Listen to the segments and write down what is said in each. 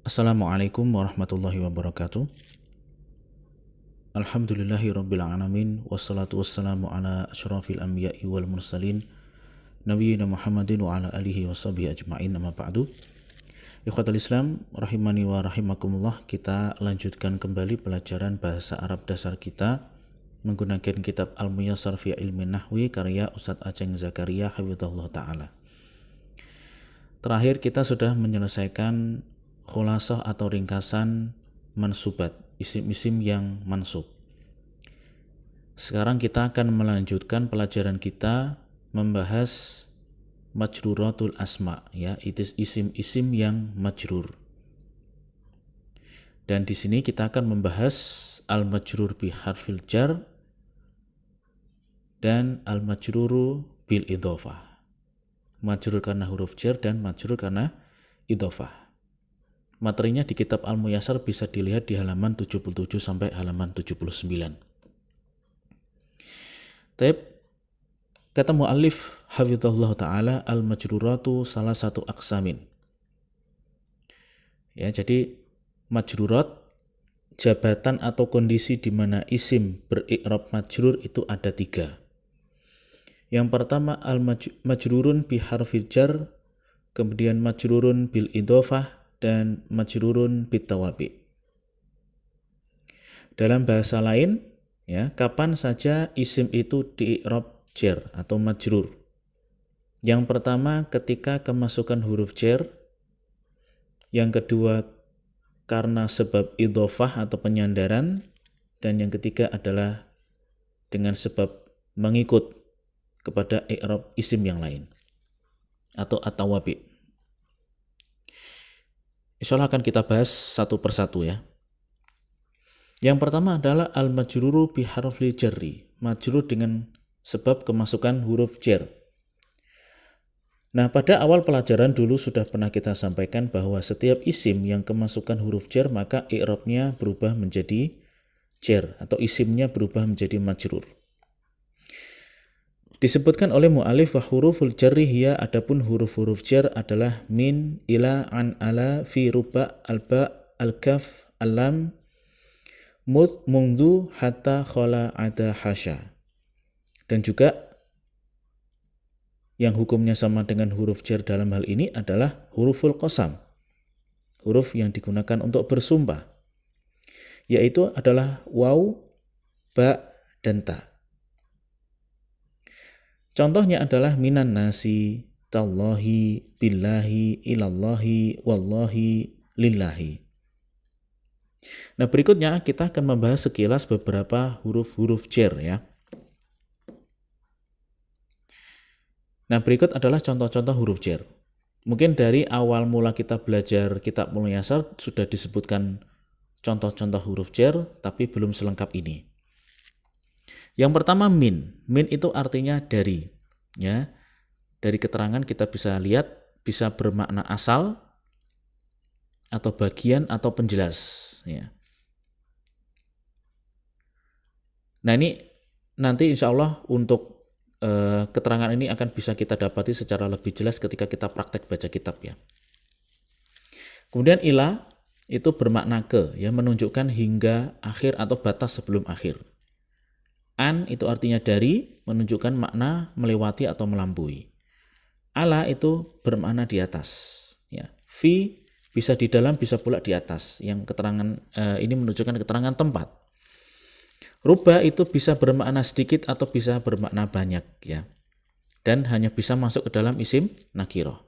Assalamualaikum warahmatullahi wabarakatuh. Alhamdulillahirrabbilalamin. Wassalatu wassalamu ala asyrafil anbiya'i wal mursalin Nabiyyina Muhammadin wa ala alihi wa sahbihi ajma'in, amma ba'du. Ikhwatal Islam, rahimani wa rahimakumullah. Kita lanjutkan kembali pelajaran bahasa Arab dasar kita menggunakan kitab Al-Muyassar fi Ilmi Nahwi karya Ustadz Aceng Zakaria hafizahullah ta'ala. Terakhir kita sudah menyelesaikan khulasah atau ringkasan mansubat, isim-isim yang mansub. Sekarang kita akan melanjutkan pelajaran kita membahas majruratul asma, ya, itu isim-isim yang majrur. Dan di sini kita akan membahas al-majrur bi harfil jar dan al-majruru bil idhofah. Majrur karena huruf jar dan majrur karena idhofah. Materinya di kitab Al-Muyassar bisa dilihat di halaman 77 sampai halaman 79. Taib, kata mu'allif hafizahullah ta'ala, al-majruratu salah satu aqsamin. Ya, jadi majrurat, jabatan atau kondisi di mana isim beri'rab majrur itu ada 3. Yang pertama al-majrurun bi harfil jar, kemudian majrurun bil idhofah, dan majrurun bit tawabi. Dalam bahasa lain, ya, kapan saja isim itu di-i'rab jar atau majrur. Yang pertama ketika kemasukan huruf jar, yang kedua karena sebab idhofah atau penyandaran, dan yang ketiga adalah dengan sebab mengikut kepada i'rab isim yang lain atau at-tawabi. Insyaallah akan kita bahas satu persatu, ya. Yang pertama adalah al-majruru bi harfil jarri, majrur dengan sebab kemasukan huruf jar. Nah, pada awal pelajaran dulu sudah pernah kita sampaikan bahwa setiap isim yang kemasukan huruf jar maka i'rabnya berubah menjadi jar atau isimnya berubah menjadi majrur. Disebutkan oleh mu'alif wa huruful jarri hiya, adapun huruf-huruf jar adalah min, ila, an, ala, fi, ruba, alba, al-kaf, al-lam, mud, mungdu, hatta, khola, ada, hasya. Dan juga yang hukumnya sama dengan huruf jar dalam hal ini adalah huruful qasam, huruf yang digunakan untuk bersumpah, yaitu adalah waw, ba, dan ta. Contohnya adalah minan nasi, tallahi, billahi, ilallahi, wallahi, lillahi. Nah, berikutnya kita akan membahas sekilas beberapa huruf-huruf jar, ya. Nah, berikut adalah contoh-contoh huruf jar. Mungkin dari awal mula kita belajar kitab Muyassar sudah disebutkan contoh-contoh huruf jar, tapi belum selengkap ini. Yang pertama min. Min itu artinya dari, ya. Dari keterangan kita bisa lihat bisa bermakna asal atau bagian atau penjelas, ya. Nah, ini nanti insya Allah untuk keterangan ini akan bisa kita dapati secara lebih jelas ketika kita praktek baca kitab, ya. Kemudian ila itu bermakna ke, ya, menunjukkan hingga akhir atau batas sebelum akhir. An itu artinya dari, menunjukkan makna melewati atau melampaui. Ala itu bermakna di atas, ya. Fi bisa di dalam, bisa pula di atas. Yang keterangan ini menunjukkan keterangan tempat. Ruba itu bisa bermakna sedikit atau bisa bermakna banyak, ya. Dan hanya bisa masuk ke dalam isim nakirah.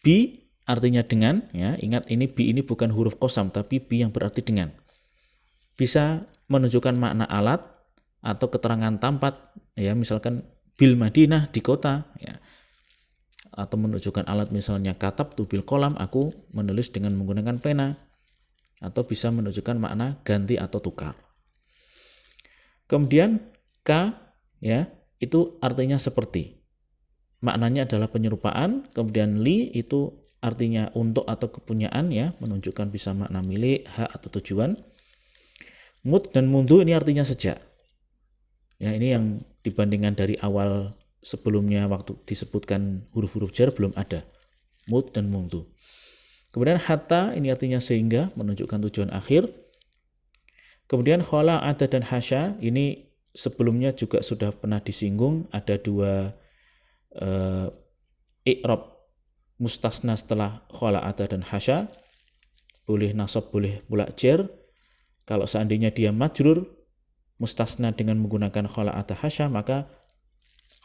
Bi artinya dengan, ya. Ingat ini bi ini bukan huruf qasam tapi bi yang berarti dengan. Bisa menunjukkan makna alat atau keterangan tempat, ya, misalkan bil Madinah, di kota, ya. Atau menunjukkan alat, misalnya katab tu bil kolam, aku menulis dengan menggunakan pena. Atau bisa menunjukkan makna ganti atau tukar. Kemudian ka, ya, itu artinya seperti. Maknanya adalah penyerupaan. Kemudian li itu artinya untuk atau kepunyaan, ya, menunjukkan bisa makna milik, hak atau tujuan. Mud dan mundu ini artinya sejak. Ya, ini yang dibandingkan dari awal sebelumnya waktu disebutkan huruf-huruf jar belum ada. Mud dan mundu. Kemudian hatta ini artinya sehingga, menunjukkan tujuan akhir. Kemudian khala'ata dan hasya ini sebelumnya juga sudah pernah disinggung, ada dua i'rab mustasna setelah khala'ata dan hasya, boleh nasab boleh pula jar. Kalau seandainya dia majrur mustasna dengan menggunakan khala'ata hasya, maka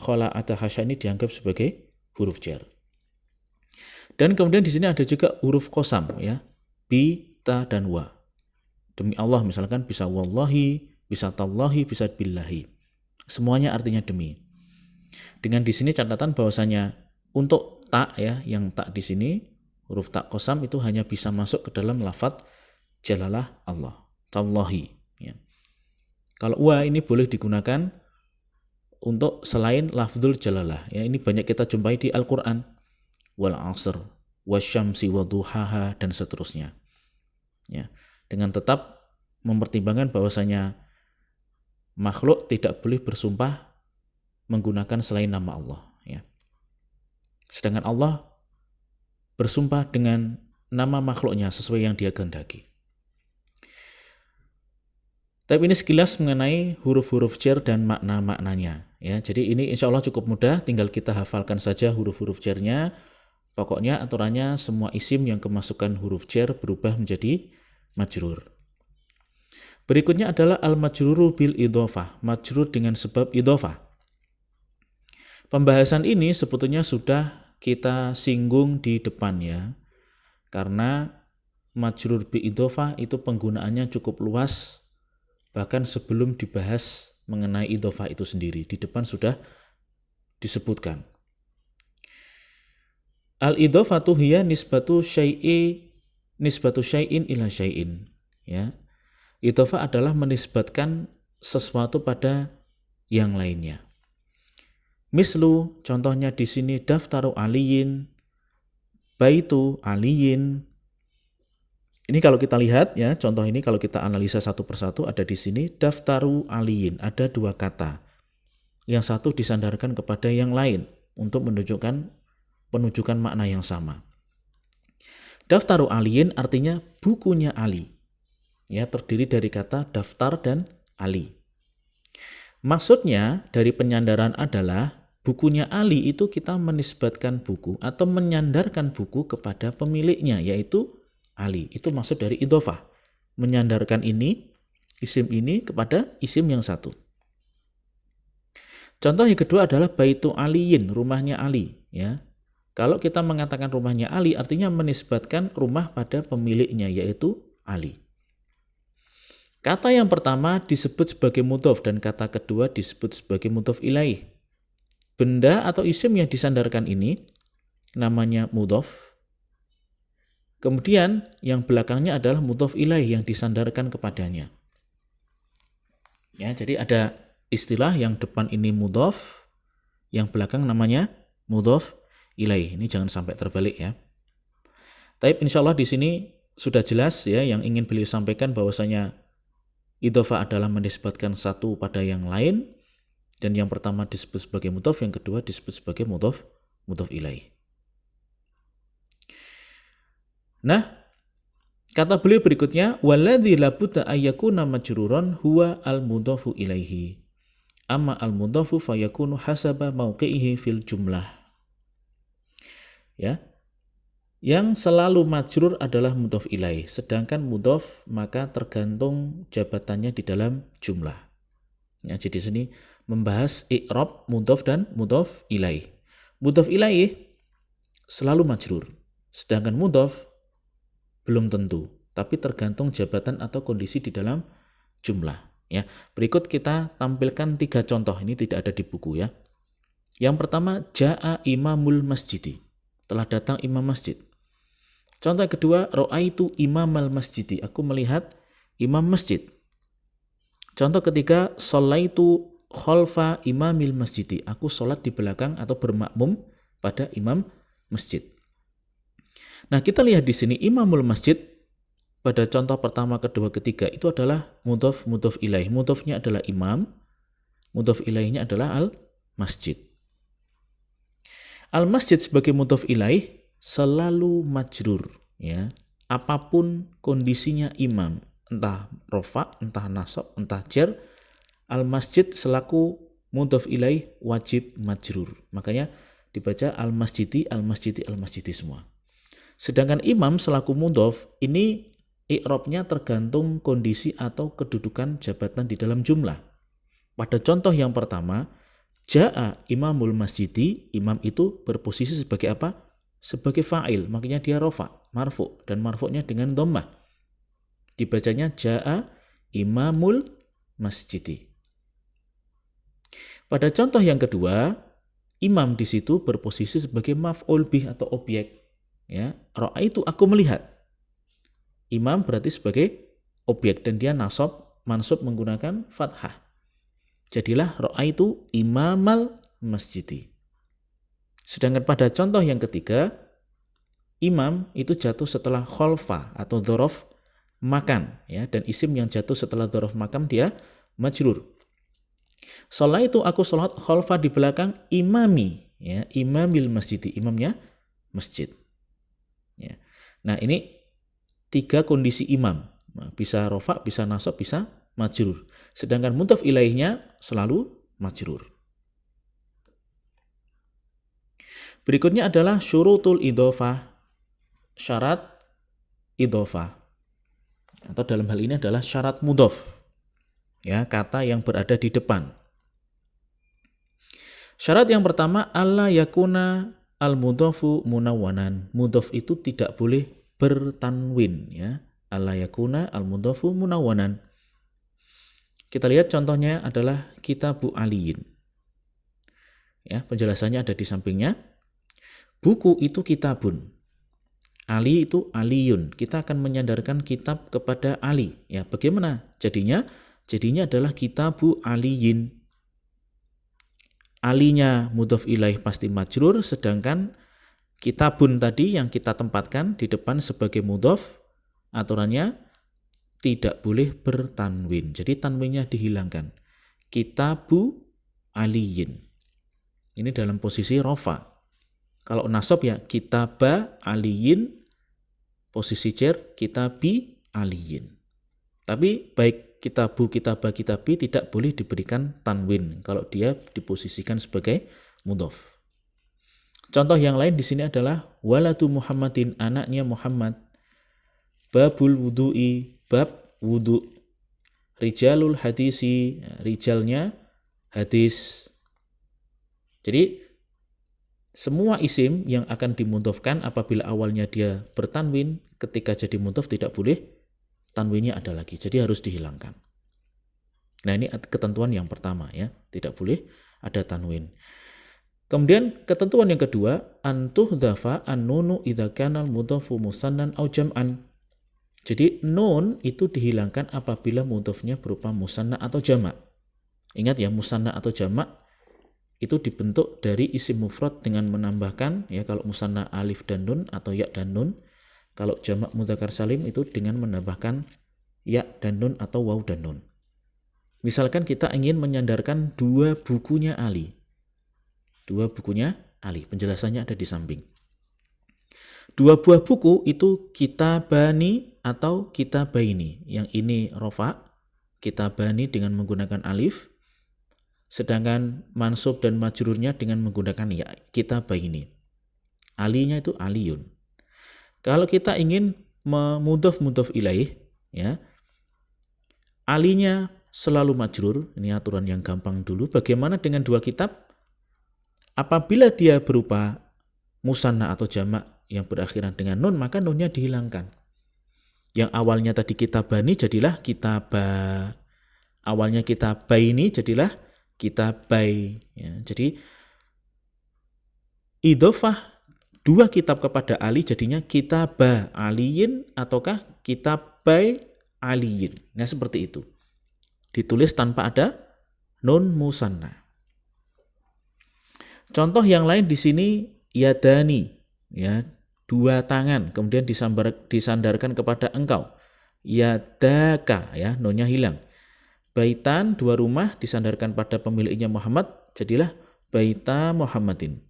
khala'ata hasya ini dianggap sebagai huruf jar. Dan kemudian di sini ada juga huruf qasam ya, bi, ta dan wa. Demi Allah misalkan bisa wallahi, bisa tallahi, bisa billahi. Semuanya artinya demi. Dengan di sini catatan bahwasanya untuk ta ya, yang tak di sini huruf tak qasam itu hanya bisa masuk ke dalam lafadz jalalah Allah, tallahi ya. Kalau wa ini boleh digunakan untuk selain lafdzul jalalah ya, ini banyak kita jumpai di Al-Qur'an. Wal asr, wasyamsi waduhaha dan seterusnya. Ya, dengan tetap mempertimbangkan bahwasanya makhluk tidak boleh bersumpah menggunakan selain nama Allah ya. Sedangkan Allah bersumpah dengan nama makhluknya sesuai yang dia kehendaki. Tapi ini sekilas mengenai huruf-huruf jar dan makna-maknanya ya. Jadi ini insya Allah cukup mudah, tinggal kita hafalkan saja huruf-huruf jarnya. Pokoknya aturannya semua isim yang kemasukan huruf jar berubah menjadi majrur. Berikutnya adalah al-majruru bil idhofah, majrur dengan sebab idhofah. Pembahasan ini sebetulnya sudah kita singgung di depan ya, karena majrur bil idhofah itu penggunaannya cukup luas, bahkan sebelum dibahas mengenai idhofah itu sendiri, di depan sudah disebutkan. Al-idhofatu hiya nisbatu syai'in ila syai'in ya. Idhofah adalah menisbatkan sesuatu pada yang lainnya. Mislu, contohnya di sini daftaru aliyin, baitu aliyin. Ini kalau kita lihat ya, contoh ini kalau kita analisa satu persatu ada di sini daftaru aliyin, ada dua kata. Yang satu disandarkan kepada yang lain untuk menunjukkan makna yang sama. Daftaru aliyin artinya bukunya Ali. Ya, terdiri dari kata daftar dan Ali. Maksudnya dari penyandaran adalah bukunya Ali itu kita menisbatkan buku atau menyandarkan buku kepada pemiliknya, yaitu Ali. Itu maksud dari idhofah. Menyandarkan isim ini kepada isim yang satu. Contoh yang kedua adalah baitu aliyin, rumahnya Ali ya. Kalau kita mengatakan rumahnya Ali, artinya menisbatkan rumah pada pemiliknya, yaitu Ali. Kata yang pertama disebut sebagai mudhof dan kata kedua disebut sebagai mudhof ilaih. Benda atau isim yang disandarkan ini namanya mudhof. Kemudian yang belakangnya adalah mudhof ilaih yang disandarkan kepadanya. Ya, jadi ada istilah yang depan ini mudhof, yang belakang namanya mudhof ilaih. Ini jangan sampai terbalik ya. Tapi insya Allah di sini sudah jelas ya, yang ingin beliau sampaikan bahwasanya idhofah adalah menisbatkan satu pada yang lain, dan yang pertama disebut sebagai mudhof, yang kedua disebut sebagai mudhof ilaih. Nah, kata beliau berikutnya, waladzi labudda ayyakuna majruran huwa al-mudhofu ilaihi. Amma al-mudhofu fayakunu hasaba mauqi'ihi fil jumlah. Ya, yang selalu majrur adalah mudhof ilaih, sedangkan mudhof maka tergantung jabatannya di dalam jumlah. Ya, jadi sini membahas i'rab mudhof dan mudhof ilaih. Mudhof ilaih selalu majrur, sedangkan mudhof belum tentu, tapi tergantung jabatan atau kondisi di dalam jumlah. Ya, berikut kita tampilkan 3 contoh, ini tidak ada di buku ya. Yang pertama, ja'a imamul masjidi. Telah datang imam masjid. Contoh yang kedua, ra'aitu imamal masjidi. Aku melihat imam masjid. Contoh ketiga, shallaitu khalfa imamil masjidi. Aku sholat di belakang atau bermakmum pada imam masjid. Nah, kita lihat di sini imamul masjid pada contoh pertama, kedua, ketiga itu adalah mudhof ilaih. Mudhofnya adalah imam, mudhof ilaihnya adalah al masjid. Al-masjid sebagai mudhof ilaih selalu majrur ya, apapun kondisinya imam, entah rofa, entah nasab, entah jar, al-masjid selaku mudhof ilaih wajib majrur. Makanya dibaca al-masjidi, al-masjidi, al-masjidi semua. Sedangkan imam selaku mudhof ini i'rabnya tergantung kondisi atau kedudukan jabatan di dalam jumlah. Pada contoh yang pertama, ja'a imamul masjidi, imam itu berposisi sebagai apa? Sebagai fa'il, makanya dia rofa, marfu, dan marfu'nya dengan dhammah. Dibacanya ja'a imamul masjidi. Pada contoh yang kedua, imam di situ berposisi sebagai maf'ul bih atau objek. Ya, ra'aitu aku melihat. Imam berarti sebagai objek dan dia mansub menggunakan fathah. Jadilah ra'aitu imamal masjidi. Sedangkan pada contoh yang ketiga, imam itu jatuh setelah kholfa atau dhorof makan, ya, dan isim yang jatuh setelah dhorof makan dia majrur. Sholat itu aku sholat kholfa di belakang imami, ya, imamil masjidi, imamnya masjid. Ya. Nah, ini 3 kondisi imam, bisa rofa, bisa nasab, bisa majrur. Sedangkan mudhof ilaihnya selalu majrur. Berikutnya adalah syurutul idhofah, syarat idhofah. Atau dalam hal ini adalah syarat mudhof, ya, kata yang berada di depan. Syarat yang pertama, alla yakuna al-mudhofu munawwanan. Mudhof itu tidak boleh bertanwin, ya. Alla yakuna al-mudhofu munawwanan. Kita lihat contohnya adalah Kitabu Aliyin. Ya, penjelasannya ada di sampingnya. Buku itu kitabun. Ali itu aliyun. Kita akan menyandarkan kitab kepada Ali. Ya, bagaimana? Jadinya adalah Kitabu Aliyin. Alinya mudhof ilaih pasti majrur, sedangkan kitabun tadi yang kita tempatkan di depan sebagai mudhof, aturannya tidak boleh bertanwin. Jadi tanwinnya dihilangkan. Kitabu aliyin. Ini dalam posisi rofa. Kalau nasab ya kitaba aliyin, posisi jar kitabi aliyin. Tapi baik kitabu, kitaba, kitabi tidak boleh diberikan tanwin kalau dia diposisikan sebagai mudhof. Contoh yang lain di sini adalah waladu Muhammadin, anaknya Muhammad. Babul wudu'i, bab wudu. Rijalul hadisi, rijalnya hadis. Jadi semua isim yang akan dimudhofkan apabila awalnya dia bertanwin, ketika jadi mudhof tidak boleh tanwinnya ada lagi. Jadi harus dihilangkan. Nah, ini ketentuan yang pertama, ya, tidak boleh ada tanwin. Kemudian ketentuan yang kedua, antuhdhafa an-nunu idza kana al-mudhofu musannan au jam'an. Jadi nun itu dihilangkan apabila mudhofnya berupa musanna atau jamak. Ingat ya, musanna atau jamak itu dibentuk dari isim mufrad dengan menambahkan, ya, kalau musanna alif dan nun atau ya dan nun. Kalau jamak mudzakkar salim itu dengan menambahkan ya dan nun atau waw dan nun. Misalkan kita ingin menyandarkan 2 bukunya Ali. 2 bukunya Ali, penjelasannya ada di samping. 2 buah buku itu kitabani atau kitabaini. Yang ini rofa, kitabani dengan menggunakan alif, sedangkan mansub dan majrurnya dengan menggunakan ya, kitabaini. Alinya itu aliyun. Kalau kita ingin mudhof ilaih, ya, alinya selalu majrur. Ini aturan yang gampang dulu. Bagaimana dengan 2 kitab? Apabila dia berupa musanna atau jamak yang berakhiran dengan nun, maka nunnya dihilangkan. Yang awalnya tadi kitabani jadilah kitaba. Awalnya kitabaini jadilah kitabai. Ya, jadi idhofah 2 kitab kepada Ali jadinya kitaba aliyin ataukah kitabai aliyin. Nah, seperti itu. Ditulis tanpa ada nun musanna. Contoh yang lain di sini yadani, ya, 2 tangan kemudian disandarkan kepada engkau. Yadaka, ya, nunnya hilang. Baitan 2 rumah disandarkan pada pemiliknya Muhammad, jadilah baita Muhammadin.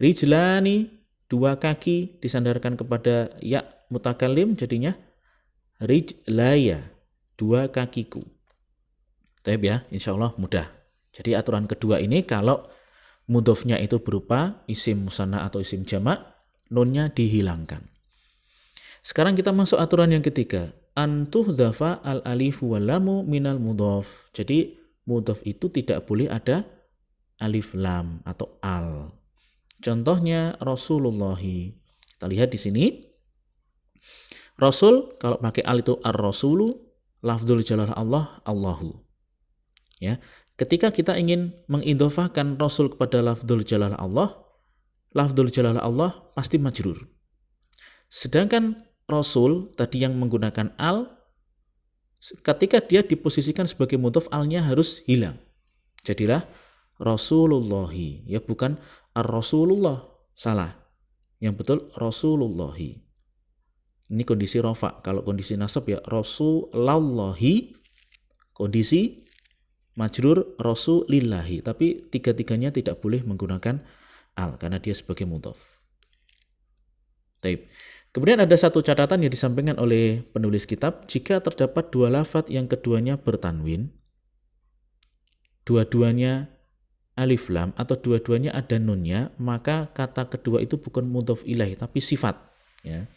Rijlani dua kaki disandarkan kepada ya mutakallim jadinya rijlaya, dua kakiku. Taib ya, insya Allah mudah. Jadi aturan kedua ini kalau mudhofnya itu berupa isim musanna atau isim jamak, nunnya dihilangkan. Sekarang kita masuk aturan yang ketiga. Antuhdhafa al-alifu wal lamu minal mudhaf. Jadi mudhaf itu tidak boleh ada alif lam atau al. Contohnya Rasulullahi. Kita lihat di sini. Rasul kalau pakai al itu ar-rasulu, lafdzul jalalah Allah, Allahu. Ya. Ketika kita ingin mengidhofahkan Rasul kepada lafdzul jalalah Allah pasti majrur. Sedangkan Rasul tadi yang menggunakan al, ketika dia diposisikan sebagai mudhaf, alnya harus hilang. Jadilah Rasulullahi, ya bukan ar-Rasulullah, salah. Yang betul Rasulullahi. Ini kondisi rofa. Kalau kondisi nasab ya Rasulullahi, kondisi majrur Rasulillahi. Tapi tiga-tiganya tidak boleh menggunakan al karena dia sebagai mudhaf. Taib. Kemudian ada satu catatan yang disampaikan oleh penulis kitab, jika terdapat dua lafadz yang keduanya bertanwin, dua-duanya alif lam atau dua-duanya ada nunnya, maka kata kedua itu bukan mudhaf ilaih tapi sifat, ya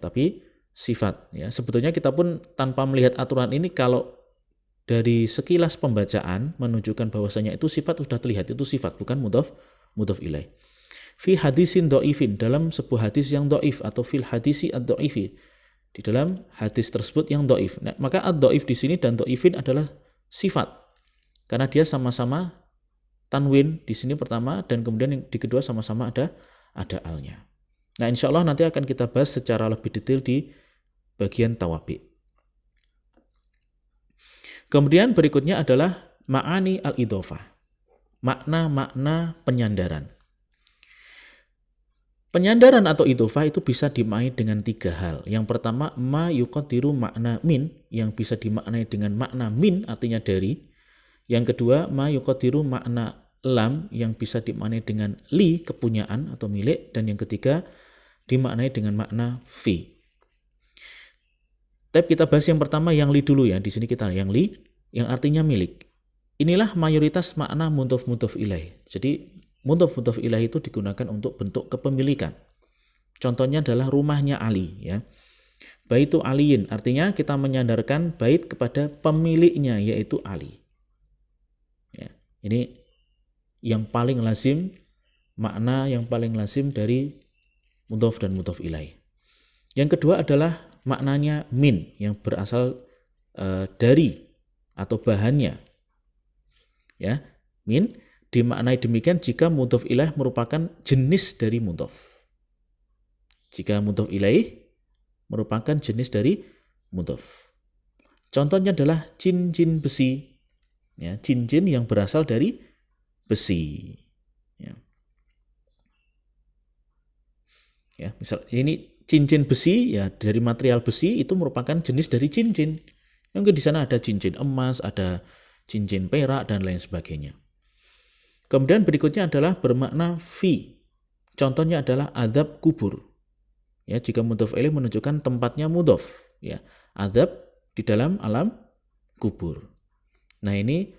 tapi sifat, ya. Sebetulnya kita pun tanpa melihat aturan ini, kalau dari sekilas pembacaan menunjukkan bahwasanya itu sifat sudah terlihat, itu sifat bukan mudhaf ilaih. Fi hadisin do'ifin, dalam sebuah hadis yang do'if, atau fil hadisi ad-do'ifi, di dalam hadis tersebut yang do'if. Nah, maka ad-do'if di sini dan do'ifin adalah sifat, karena dia sama-sama tanwin di sini pertama, dan kemudian yang di kedua sama-sama ada alnya. Nah, insya Allah nanti akan kita bahas secara lebih detail di bagian tawabi. Kemudian berikutnya adalah ma'ani al-idhofah, makna-makna penyandaran. Penyandaran atau idhofah itu bisa dimaknai dengan tiga hal. Yang pertama, ma yuqaddiru makna min, yang bisa dimaknai dengan makna min, artinya dari. Yang kedua, ma yuqaddiru makna lam, yang bisa dimaknai dengan li, kepunyaan atau milik. Dan yang ketiga, dimaknai dengan makna fi. Tapi kita bahas yang pertama, yang li dulu ya. Di sini kita yang li, yang artinya milik. Inilah mayoritas makna mudhaf ilaih. Jadi mudhaf ilaih itu digunakan untuk bentuk kepemilikan. Contohnya adalah rumahnya Ali, ya. Baitu aliyin, artinya kita menyandarkan bait kepada pemiliknya, yaitu Ali. Ya, ini yang paling lazim, makna yang paling lazim dari mudhaf dan mudhaf ilaih. Yang kedua adalah maknanya min, yang berasal dari atau bahannya. Ya, min dimaknai demikian jika mudhaf ilaih merupakan jenis dari mudhaf. Jika mudhaf ilaih merupakan jenis dari mudhaf. Contohnya adalah cincin besi. Ya, cincin yang berasal dari besi. Ya, misal ini cincin besi, ya dari material besi, itu merupakan jenis dari cincin. Yang di sana ada cincin emas, ada cincin perak dan lain sebagainya. Kemudian berikutnya adalah bermakna fi. Contohnya adalah azab kubur. Ya, jika mudhaf ilaih menunjukkan tempatnya mudhaf, ya. Azab di dalam alam kubur. Nah, ini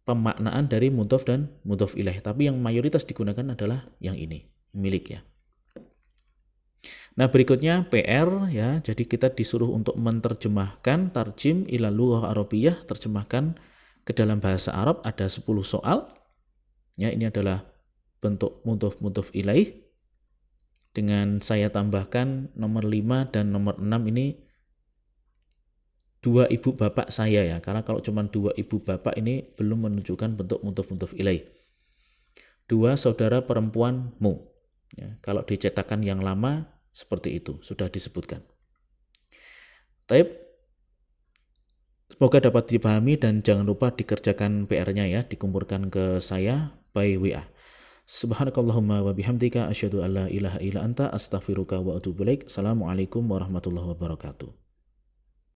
pemaknaan dari mudhaf dan mudhaf ilaih, tapi yang mayoritas digunakan adalah yang ini, milik, ya. Nah, berikutnya PR, ya. Jadi kita disuruh untuk menerjemahkan tarjim ila lughah arabiyyah, terjemahkan ke dalam bahasa Arab, ada 10 soal. Ya, ini adalah bentuk mudhaf ilaih. Dengan saya tambahkan nomor 5 dan nomor 6 ini dua ibu bapak saya, ya. Karena kalau cuma dua ibu bapak ini belum menunjukkan bentuk mudhaf ilaih. Dua saudara perempuanmu. Ya, kalau dicetakan yang lama seperti itu sudah disebutkan. Taib. Semoga dapat dipahami dan jangan lupa dikerjakan PR-nya, ya, dikumpulkan ke saya by WA. Subhanakallahumma wa bihamdika asyhadu an la ilaha illa anta astaghfiruka wa atubu ilaik. Assalamualaikum warahmatullahi wabarakatuh.